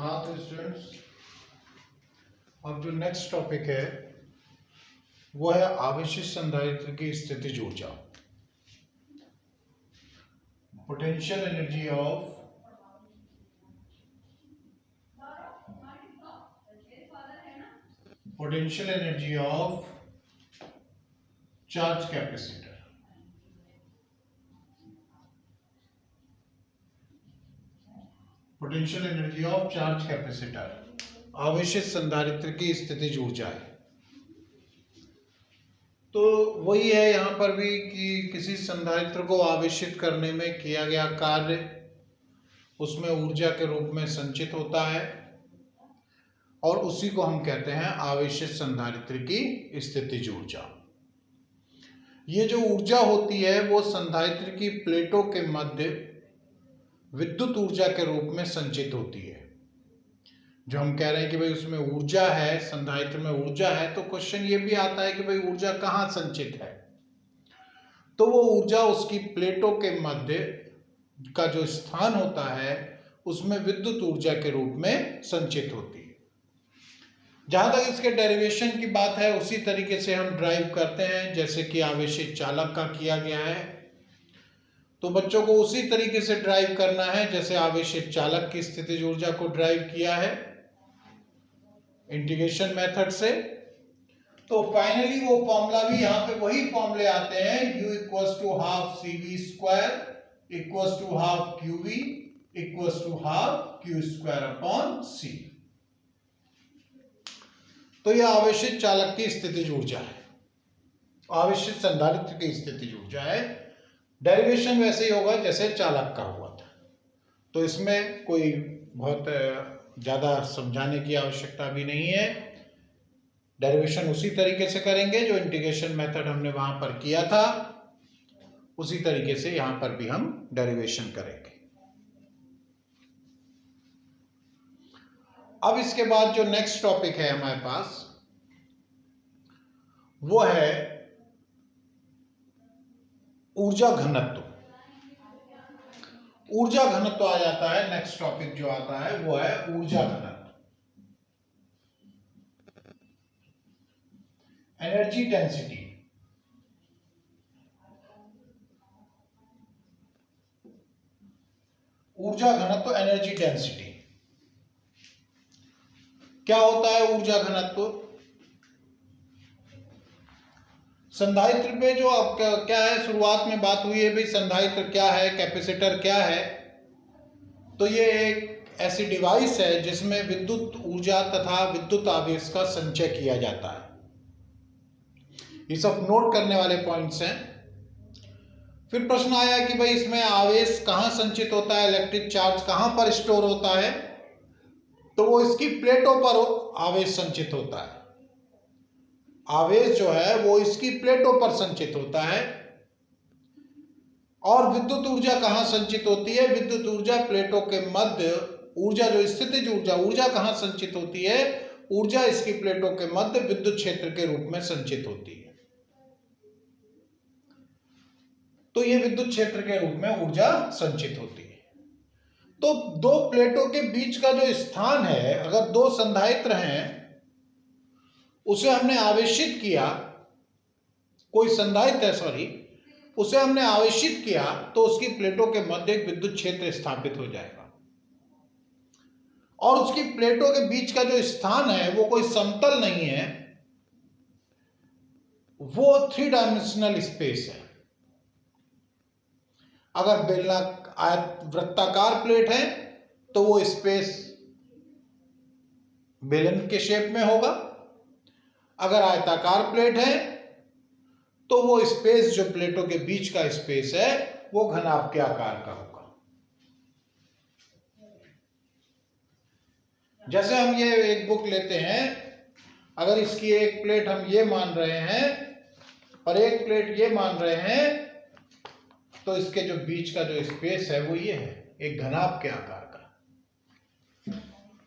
हाँ तो स्टूडेंट्स, अब जो नेक्स्ट टॉपिक है वो है आवेशित संधारित्र की स्थितिज ऊर्जा। Potential energy of charge capacitor. Potential energy of charge capacitor आवेशित संधारित्र की स्थितिज ऊर्जा है। तो वही है यहाँ पर भी कि किसी संधारित्र को आवेशित करने में किया गया कार्य उसमें ऊर्जा के रूप में संचित होता है और उसी को हम कहते हैं आवेशित संधारित्र की स्थितिज ऊर्जा। ये जो ऊर्जा होती है वो संधारित्र की प्लेटों के मध्य विद्युत ऊर्जा के रूप में संचित होती है। जो हम कह रहे हैं कि भाई उसमें ऊर्जा है, संधारित्र में ऊर्जा है, तो क्वेश्चन ये भी आता है कि भाई ऊर्जा कहाँ संचित है। तो वो ऊर्जा उसकी प्लेटों के मध्य का जो स्थान होता है उसमें विद्युत ऊर्जा के रूप में संचित होती है। जहां तक इसके डेरिवेशन की बात है उसी तरीके से हम ड्राइव करते हैं जैसे कि आवेशित चालक का किया गया है। तो बच्चों को उसी तरीके से ड्राइव करना है जैसे आवेशित चालक की स्थितिज ऊर्जा को ड्राइव किया है इंटीग्रेशन मेथड से। तो फाइनली वो फॉर्मूला भी यहाँ पे वही फॉर्मूले आते हैं, U equals to half CV square equals to half QV equals to half Q square upon C। तो यह आवेशित चालक की स्थितिज ऊर्जा है, आवेशित संधारित्र की स्थितिज ऊर्जा है। डेरिवेशन वैसे ही होगा जैसे चालक का हुआ था, तो इसमें कोई बहुत ज्यादा समझाने की आवश्यकता भी नहीं है। डेरिवेशन उसी तरीके से करेंगे जो इंटीग्रेशन मेथड हमने वहां पर किया था, उसी तरीके से यहां पर भी हम डेरिवेशन करेंगे। अब इसके बाद जो नेक्स्ट टॉपिक है हमारे पास वो है ऊर्जा घनत्व। ऊर्जा घनत्व आ जाता है, नेक्स्ट टॉपिक जो आता है वो है ऊर्जा घनत्व, एनर्जी डेंसिटी। ऊर्जा घनत्व एनर्जी डेंसिटी क्या होता है? ऊर्जा घनत्व संधारित्र पे जो आप क्या है, शुरुआत में बात हुई है भाई संधारित्र क्या है, कैपेसिटर क्या है। तो ये एक ऐसी डिवाइस है जिसमें विद्युत ऊर्जा तथा विद्युत आवेश का संचय किया जाता है। ये सब नोट करने वाले पॉइंट्स हैं। फिर प्रश्न आया कि भाई इसमें आवेश कहाँ संचित होता है, इलेक्ट्रिक चार्ज कहाँ पर स्टोर होता है। तो वो इसकी प्लेटों पर आवेश संचित होता है। आवेश जो है वो इसकी प्लेटों पर संचित होता है। और विद्युत ऊर्जा कहाँ संचित होती है? विद्युत ऊर्जा प्लेटों के मध्य ऊर्जा जो स्थितिज ऊर्जा, ऊर्जा कहाँ संचित होती है? ऊर्जा इसकी प्लेटों के मध्य विद्युत क्षेत्र के रूप में संचित होती है। तो ये विद्युत क्षेत्र के रूप में ऊर्जा संचित होती है। तो दो प्लेटों के बीच का जो स्थान है, अगर दो संधारित्र हैं उसे हमने आवेशित किया, कोई संधारित्र है सॉरी, उसे हमने आवेशित किया तो उसकी प्लेटों के मध्य एक विद्युत क्षेत्र स्थापित हो जाएगा। और उसकी प्लेटों के बीच का जो स्थान है वो कोई समतल नहीं है, वो 3 डायमेंशनल स्पेस है। अगर वृत्ताकार प्लेट है तो वो स्पेस बेलन के शेप में होगा। अगर आयताकार प्लेट है तो वो स्पेस जो प्लेटों के बीच का स्पेस है वो घनाभ के आकार का होगा। जैसे हम ये एक बुक लेते हैं, अगर इसकी एक प्लेट हम ये मान रहे हैं और एक प्लेट ये मान रहे हैं, तो इसके जो बीच का जो स्पेस है वो ये है, एक घनाभ के आकार का।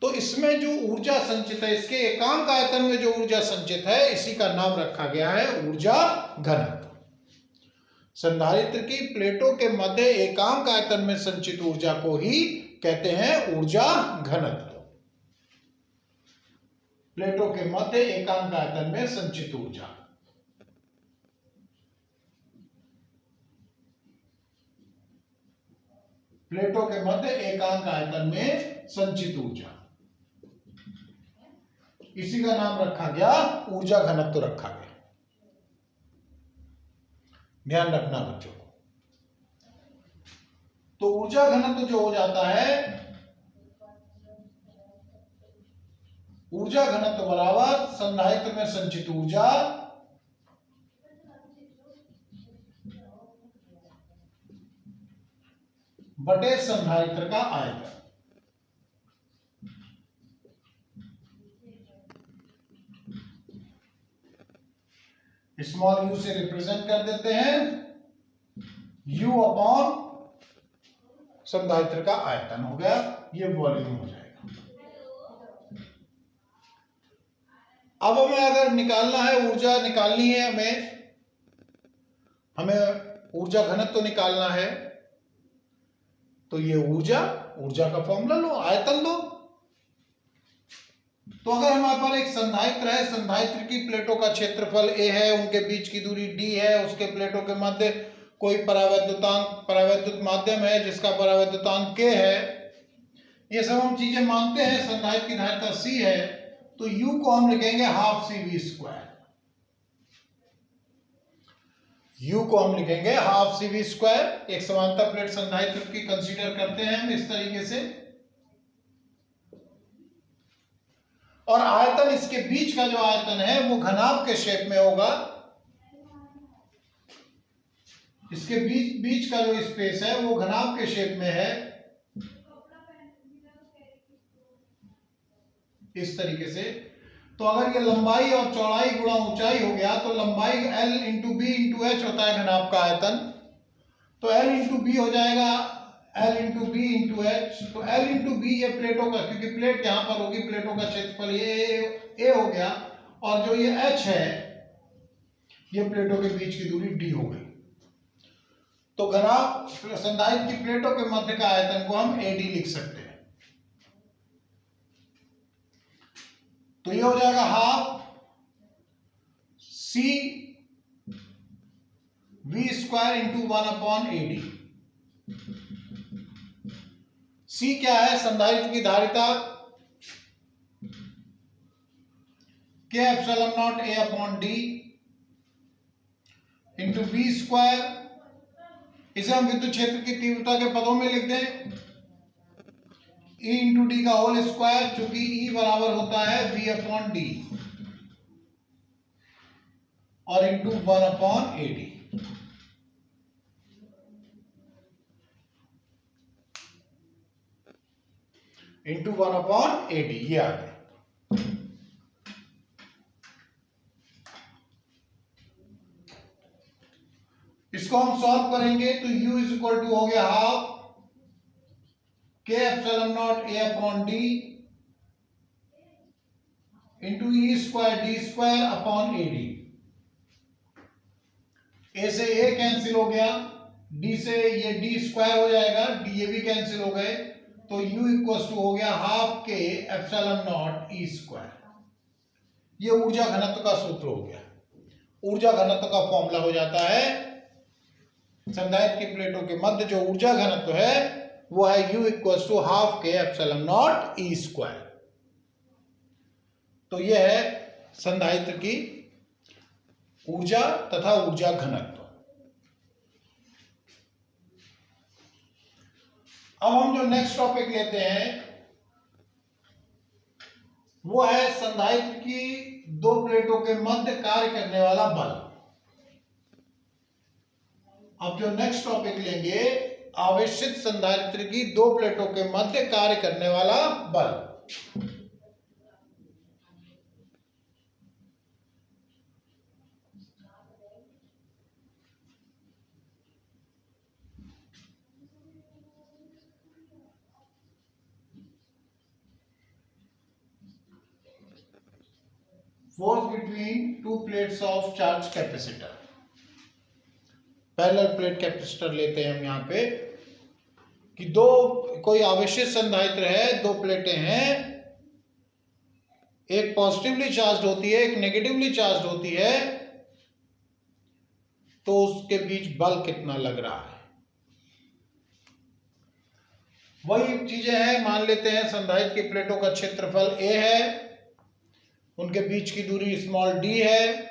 तो इसमें जो ऊर्जा संचित है, इसके एकांक आयतन में जो ऊर्जा संचित है, इसी का नाम रखा गया है ऊर्जा घनत्व। संधारित्र की प्लेटों के मध्य एकांक आयतन में संचित ऊर्जा को ही कहते हैं ऊर्जा घनत्व। प्लेटों के मध्य एकांक आयतन में संचित ऊर्जा। प्लेटों के मध्य एकांक आयतन में संचित ऊर्जा, इसी का नाम रखा गया ऊर्जा घनत्व रखा गया। ध्यान रखना बच्चों को। तो ऊर्जा घनत्व जो हो जाता है, ऊर्जा घनत्व बराबर संधारित्र में संचित ऊर्जा बटे संधारित्र का आयतन। स्मॉल यू से रिप्रेजेंट कर देते हैं, यू अपॉन संधारित्र का आयतन हो गया, ये वॉल्यूम हो जाएगा। अब हमें अगर निकालना है, ऊर्जा निकालनी है, हमें ऊर्जा घनत्व तो निकालना है, तो ये ऊर्जा का फॉर्मूला लो, आयतन लो। तो अगर हमारे पास एक संधारित्र है, संधारित्र की प्लेटों का क्षेत्रफल a है, उनके बीच की दूरी d है, उसके प्लेटों के मध्य कोई परावैद्युत माध्यम है जिसका परावैद्युतांक k है, ये सब हम चीजें मानते हैं। संधारित्र की धारिता c है, तो u को हम लिखेंगे हाफ CV स्क्वायर। u को हम लिखेंगे हाफ CV स्क्वायर। एक समांतर प्लेट संधारित्र की कंसीडर करते हैं हम इस तरीके से, और आयतन, इसके बीच का जो आयतन है वो घनाभ के शेप में होगा। इसके बीच का जो स्पेस है वो घनाभ के शेप में है, इस तरीके से। तो अगर ये लंबाई और चौड़ाई गुणा ऊंचाई हो गया, तो लंबाई L into B into H होता है घनाभ का आयतन, तो L इंटू बी हो जाएगा L into B into H. तो L इंटू बी ये प्लेटों का, क्योंकि प्लेट यहां पर होगी, प्लेटों का क्षेत्रफल ये A हो गया, और जो ये H है ये प्लेटों के बीच की दूरी D हो गई। तो घनाभ संधारित्र की प्लेटों के मध्य का आयतन को हम AD लिख सकते हैं। तो ये हो जाएगा half C V square into 1/AD। C क्या है? संधारित्र की धारिता K epsilon naught A upon D into V square. इसे हम विद्युत क्षेत्र की तीव्रता के पदों में लिख दें, E इंटू डी का होल स्क्वायर, चूंकि E बराबर होता है V अपॉन डी, और इंटू 1/AD। इंटू 1/AD, ये आ गया। इसको हम सॉल्व करेंगे तो U इज इक्वल टू हो गया half K epsilon naught A upon D into E square D square upon AD। A से A कैंसिल हो गया, D से ये D स्क्वायर हो जाएगा, D ये भी कैंसिल हो गए, तो U इक्वल टू हो गया half K epsilon naught E square. ये ऊर्जा घनत्व का सूत्र हो गया। ऊर्जा घनत्व का फॉर्मूला हो जाता है, संधारित्र की प्लेटों के मध्य जो ऊर्जा घनत्व है वो है U equal to half K epsilon naught E square. तो यह है संधारित्र की ऊर्जा तथा ऊर्जा घनत्व। अब हम जो नेक्स्ट टॉपिक लेते हैं वो है संधारित्र की दो प्लेटों के मध्य कार्य करने वाला बल। अब जो नेक्स्ट टॉपिक लेंगे, आवेशित संधारित्र की दो प्लेटों के मध्य कार्य करने वाला बल। Force between two plates of charge capacitor. Parallel plate capacitor लेते हैं हम यहाँ पे कि कोई आवेशित संधारित्र है, दो प्लेटें हैं, एक पॉजिटिवली चार्ज होती है, एक नेगेटिवली चार्ज होती है, तो उसके बीच बल कितना लग रहा है। वही चीजें हैं, मान लेते हैं संधारित्र की प्लेटों का क्षेत्रफल a है, उनके बीच की दूरी स्मॉल d है,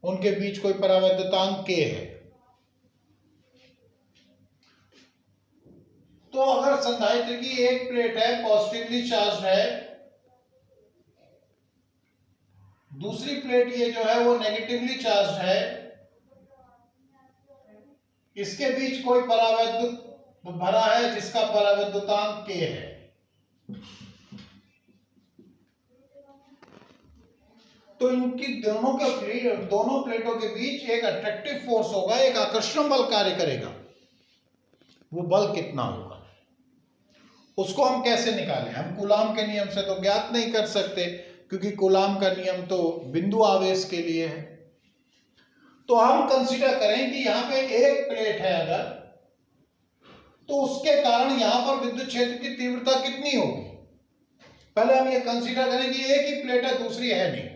उनके बीच कोई परावैद्युतांक k है। तो अगर संधारित्र की एक प्लेट है, पॉजिटिवली चार्ज है, दूसरी प्लेट ये जो है वो नेगेटिवली चार्ज है, इसके बीच कोई परावैद्युत भरा है जिसका परावैद्युतांक k है। तो इनकी दोनों प्लेटों के बीच एक अट्रैक्टिव फोर्स होगा, एक आकर्षण बल कार्य करेगा। वो बल कितना होगा, उसको हम कैसे निकालें? हम कूलाम के नियम से तो ज्ञात नहीं कर सकते, क्योंकि कूलाम का नियम तो बिंदु आवेश के लिए है। तो हम कंसीडर करें कि यहां पे एक प्लेट है अगर, तो उसके कारण यहां पर विद्युत क्षेत्र की तीव्रता कितनी होगी। पहले हम ये कंसीडर करें कि एक ही प्लेट है, दूसरी है नहीं।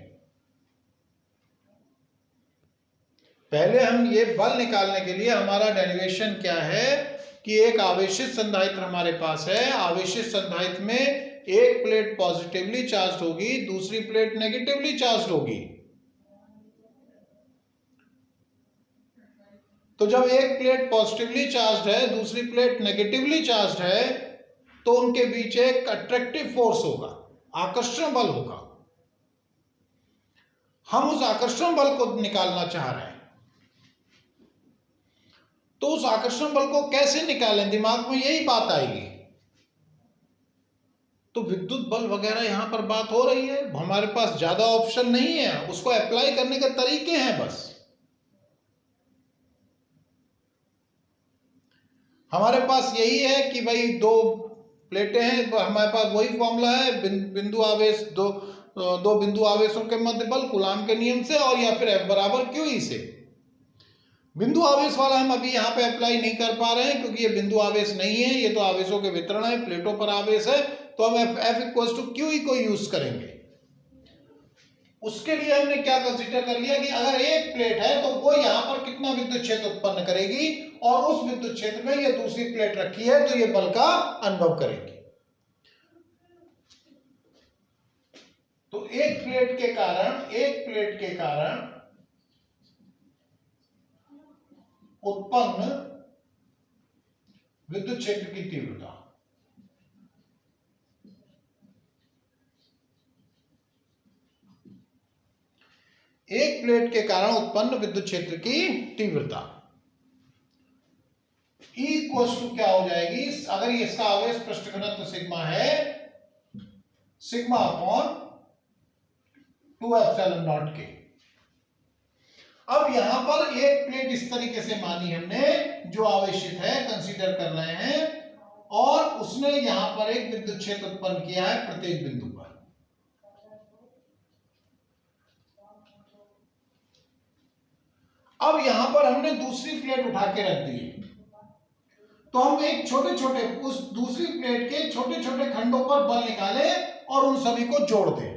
पहले हम ये बल निकालने के लिए हमारा डेरिवेशन क्या है कि एक आवेशित संधारित्र हमारे पास है। आवेशित संधारित्र में एक प्लेट पॉजिटिवली चार्ज होगी, दूसरी प्लेट नेगेटिवली चार्ज होगी। तो जब एक प्लेट पॉजिटिवली चार्ज है, दूसरी प्लेट नेगेटिवली चार्ज है, तो उनके बीच एक अट्रैक्टिव फोर्स होगा, आकर्षण बल होगा। हम उस आकर्षण बल को निकालना चाह रहे हैं। तो उस आकर्षण बल को कैसे निकालें, दिमाग में यही बात आएगी। तो विद्युत बल वगैरह यहां पर बात हो रही है, हमारे पास ज्यादा ऑप्शन नहीं है, उसको अप्लाई करने के तरीके हैं बस। हमारे पास यही है कि भाई दो प्लेटें हैं, हमारे पास वही फॉर्मूला है, बिंदु आवेश दो बिंदु आवेशों के मध्य बल कूलाम के नियम से, और या फिर F बराबर QE से। बिंदु आवेश वाला हम अभी यहाँ पे अप्लाई नहीं कर पा रहे हैं, क्योंकि ये बिंदु आवेश नहीं है, ये तो आवेशों के वितरण है, प्लेटों पर आवेश है। तो हम F = QE को यूज करेंगे। उसके लिए हमने क्या कंसीडर कर लिया कि अगर एक प्लेट है तो वो यहाँ पर कितना विद्युत क्षेत्र उत्पन्न करेगी, और उस विद्युत क्षेत्र में ये दूसरी प्लेट रखी है तो ये बल का अनुभव करेगी। तो एक प्लेट के कारण उत्पन्न विद्युत क्षेत्र की तीव्रता, एक प्लेट के कारण उत्पन्न विद्युत क्षेत्र की तीव्रता E क्या हो जाएगी, अगर ये इसका आवेश पृष्ठ घनत्व सिग्मा है, σ/2ε0K। अब यहां पर एक प्लेट इस तरीके से मानी हमने, जो आवेशित है, कंसीडर कर रहे हैं, और उसने यहां पर एक विद्युत क्षेत्र उत्पन्न किया है प्रत्येक बिंदु पर। अब यहां पर हमने दूसरी प्लेट उठा के रख दी है, तो हम एक उस दूसरी प्लेट के छोटे छोटे खंडों पर बल निकाले और उन सभी को जोड़ दें,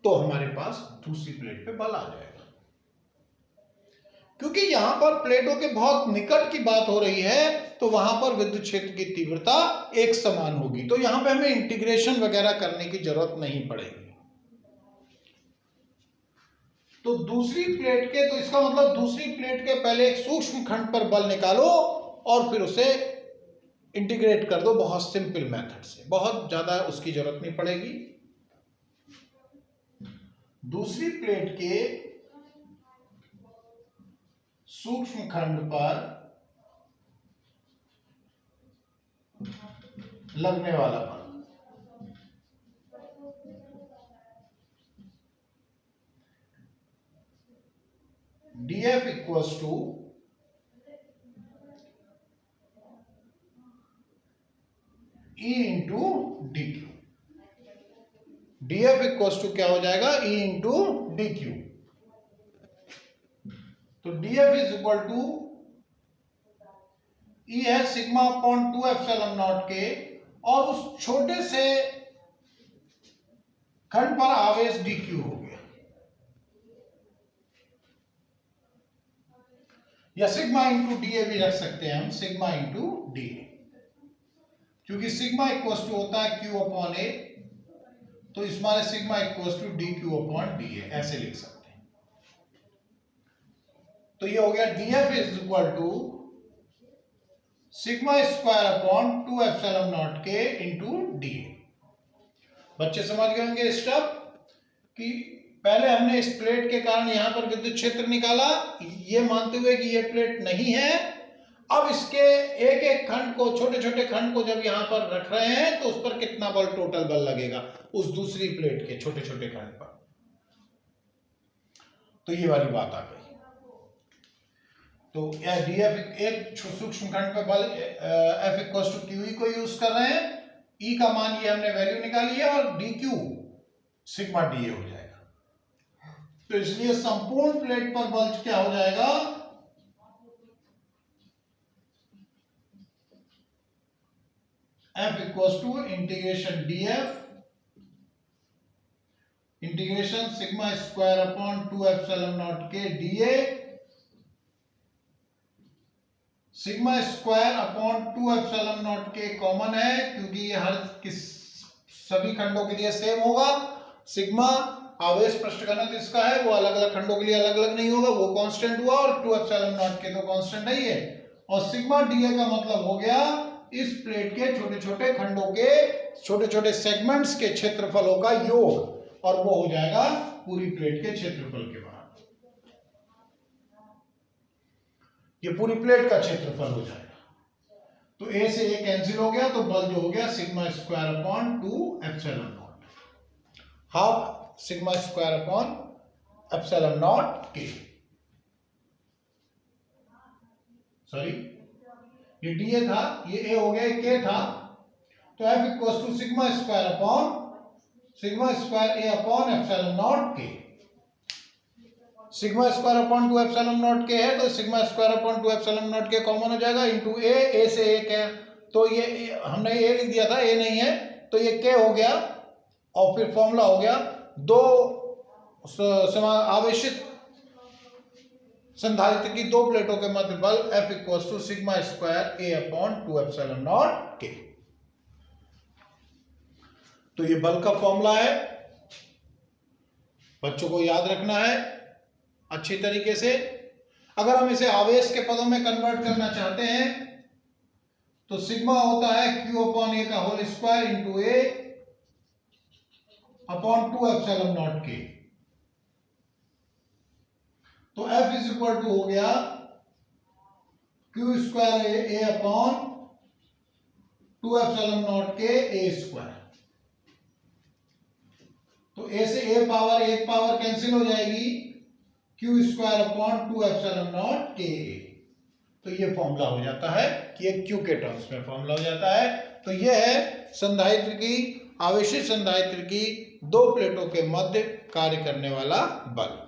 तो हमारे पास दूसरी प्लेट पे बल आ जाएगा। क्योंकि यहां पर प्लेटों के बहुत निकट की बात हो रही है, तो वहां पर विद्युत क्षेत्र की तीव्रता एक समान होगी। तो यहां पे हमें इंटीग्रेशन वगैरह करने की जरूरत नहीं पड़ेगी। तो दूसरी प्लेट के, तो इसका मतलब दूसरी प्लेट के पहले एक सूक्ष्म खंड पर बल निकालो और फिर उसे इंटीग्रेट कर दो, बहुत सिंपल मेथड से, बहुत ज्यादा उसकी जरूरत नहीं पड़ेगी। दूसरी प्लेट के सूक्ष्म खंड पर लगने वाला बल, dF = E × dq। dF = क्या हो जाएगा, E × dq। तो dF = E है σ/2ε0K, और उस छोटे से खंड पर आवेश dq हो गया, या सिग्मा इंटू डी भी रख सकते हैं हम, सिग्मा इंटू डी, क्योंकि सिग्मा इक्वल टू होता है q अपॉन ए, तो इस माने sigma equal to D Q upon D A, ऐसे लिख सकते हैं। तो ये हो गया dF is equal to sigma square upon 2 epsilon naught K into D. बच्चे समझ गए होंगे स्टेप कि पहले हमने इस प्लेट के कारण यहां पर विद्युत क्षेत्र निकाला, ये मानते हुए कि ये प्लेट नहीं है। अब इसके एक एक खंड को, छोटे छोटे खंड को जब यहां पर रख रहे हैं तो उस पर कितना बल, टोटल बल लगेगा उस दूसरी प्लेट के छोटे छोटे खंड पर। तो ये वाली बात आ गई। तो डीएफ एक सूक्ष्म खंड पे बल एफ इक्वल टू क्यू को यूज कर रहे हैं, ई का मान ये हमने वैल्यू निकाली है, और D Q sigma D A हो जाएगा। तो इसलिए संपूर्ण प्लेट पर बल क्या हो जाएगा, F equal to integration d f integration sigma square upon 2 epsilon naught के d a, sigma square upon 2 epsilon naught के कॉमन है क्योंकि ये हर सभी खंडों के लिए सेम होगा। सिग्मा आवेश पृष्ठ घनत्व इसका है, वो अलग अलग खंडों के लिए अलग अलग नहीं होगा, वो कांस्टेंट हुआ, और 2 एप्सिलॉन नॉट के तो कांस्टेंट नहीं है। और सिग्मा डीए का मतलब हो गया इस प्लेट के छोटे छोटे खंडों के छोटे छोटे सेगमेंट्स के क्षेत्रफलों का योग, और वो हो जाएगा पूरी प्लेट के क्षेत्रफल के बराबर। ये पूरी प्लेट का क्षेत्रफल हो जाएगा। तो ए से ए कैंसिल हो गया, तो बल जो हो गया sigma square upon 2 epsilon naught, half sigma square upon epsilon naught के। सॉरी, ये डी ए था, ये ए हो गया, के था, तो F equal to sigma square upon sigma square A upon epsilon naught के। Sigma square upon 2 epsilon naught के है, तो sigma square upon 2 epsilon naught के कॉमन हो जाएगा, इंटू ए से एक है, तो ये हमने ए लिख दिया था, ए नहीं है, तो ये के हो गया, और फिर फॉर्मूला हो गया दो आवेशित संधारित्र की दो प्लेटों के मध्य बल F equal to sigma square A upon 2 epsilon naught K. तो ये बल का फॉर्मूला है, बच्चों को याद रखना है अच्छी तरीके से। अगर हम इसे आवेश के पदों में कन्वर्ट करना चाहते हैं तो सिग्मा होता है Q अपॉन ए का whole square into A upon 2 epsilon naught K. तो F इज इक्वल टू हो गया Q square A upon 2 epsilon naught K A square. तो ए से ए पावर एक पावर कैंसिल हो जाएगी, Q square upon 2 epsilon naught K A. तो ये फॉर्मूला हो जाता है कि ये Q के टर्म्स में फॉर्मूला हो जाता है। तो ये है संधारित्र की, आवेशित संधारित्र की दो प्लेटों के मध्य कार्य करने वाला बल।